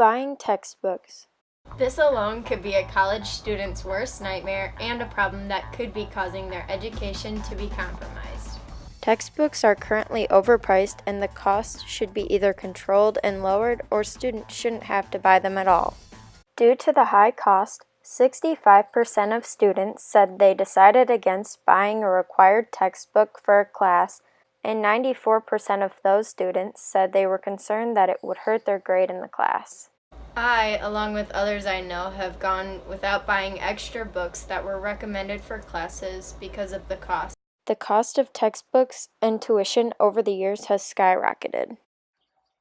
Buying textbooks. This alone could be a college student's worst nightmare and a problem that could be causing their education to be compromised. Textbooks are currently overpriced and the cost should be either controlled and lowered or students shouldn't have to buy them at all. Due to the high cost, 65% of students said they decided against buying a required textbook for a class, and 94% of those students said they were concerned that it would hurt their grade in the class. I, along with others I know, have gone without buying extra books that were recommended for classes because of the cost. The cost of textbooks and tuition over the years has skyrocketed.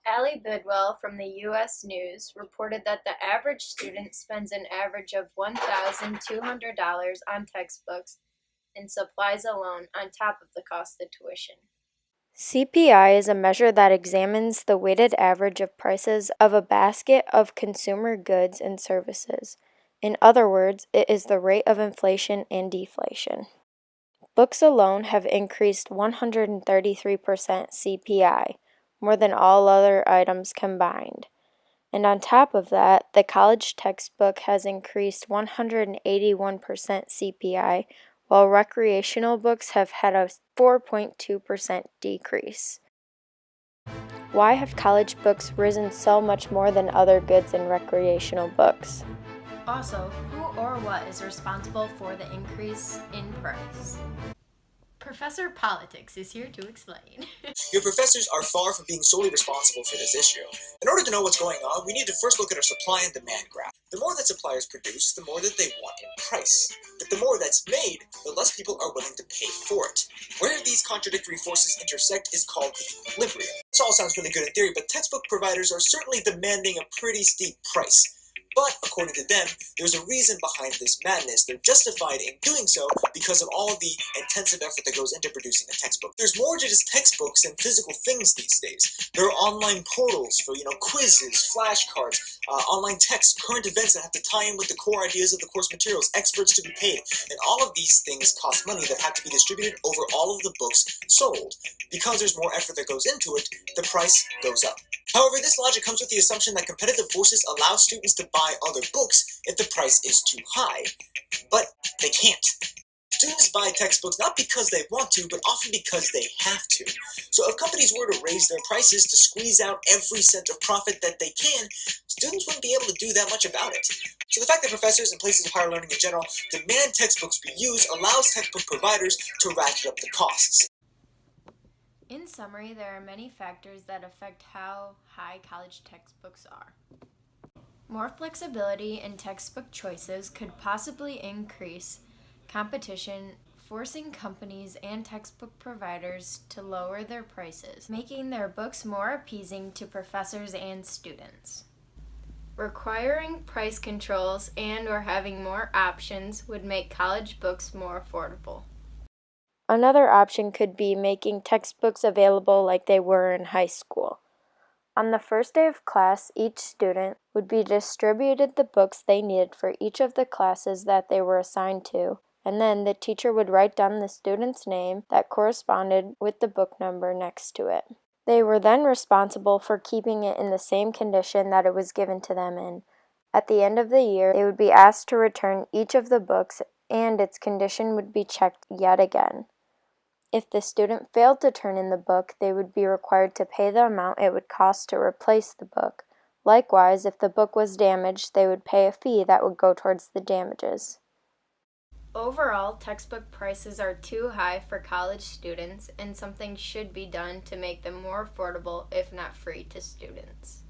Allie Bidwell from the U.S. News reported that the average student spends an average of $1,200 on textbooks and supplies alone on top of the cost of tuition. CPI is a measure that examines the weighted average of prices of a basket of consumer goods and services. In other words, it is the rate of inflation and deflation. Books alone have increased 133% CPI, more than all other items combined. And on top of that, the college textbook has increased 181% CPI, while recreational books have had a 4.2% decrease. Why have college books risen so much more than other goods and recreational books? Also, who or what is responsible for the increase in price? Professor Politics is here to explain. Your professors are far from being solely responsible for this issue. In order to know what's going on, we need to first look at our supply and demand graph. The more that suppliers produce, the more that they want in price. But the more that's made, the less people are willing to pay for it. Where these contradictory forces intersect is called the equilibrium. This all sounds really good in theory, but textbook providers are certainly demanding a pretty steep price. But, according to them, there's a reason behind this madness. They're justified in doing so because of all the intensive effort that goes into producing a textbook. There's more to just textbooks and physical things these days. There are online portals for, quizzes, flashcards, online texts, current events that have to tie in with the core ideas of the course materials, experts to be paid, and all of these things cost money that have to be distributed over all of the books sold. Because there's more effort that goes into it, the price goes up. However, this logic comes with the assumption that competitive forces allow students to buy other books if the price is too high. But they can't. Students buy textbooks not because they want to, but often because they have to. So if companies were to raise their prices to squeeze out every cent of profit that they can, students wouldn't be able to do that much about it. So the fact that professors and places of higher learning in general demand textbooks be used allows textbook providers to ratchet up the costs. In summary, there are many factors that affect how high college textbooks are. More flexibility in textbook choices could possibly increase competition, forcing companies and textbook providers to lower their prices, making their books more appeasing to professors and students. Requiring price controls and/or having more options would make college books more affordable. Another option could be making textbooks available like they were in high school. On the first day of class, each student would be distributed the books they needed for each of the classes that they were assigned to, and then the teacher would write down the student's name that corresponded with the book number next to it. They were then responsible for keeping it in the same condition that it was given to them in. At the end of the year, they would be asked to return each of the books, and its condition would be checked yet again. If the student failed to turn in the book, they would be required to pay the amount it would cost to replace the book. Likewise, if the book was damaged, they would pay a fee that would go towards the damages. Overall, textbook prices are too high for college students, and something should be done to make them more affordable, if not free, to students.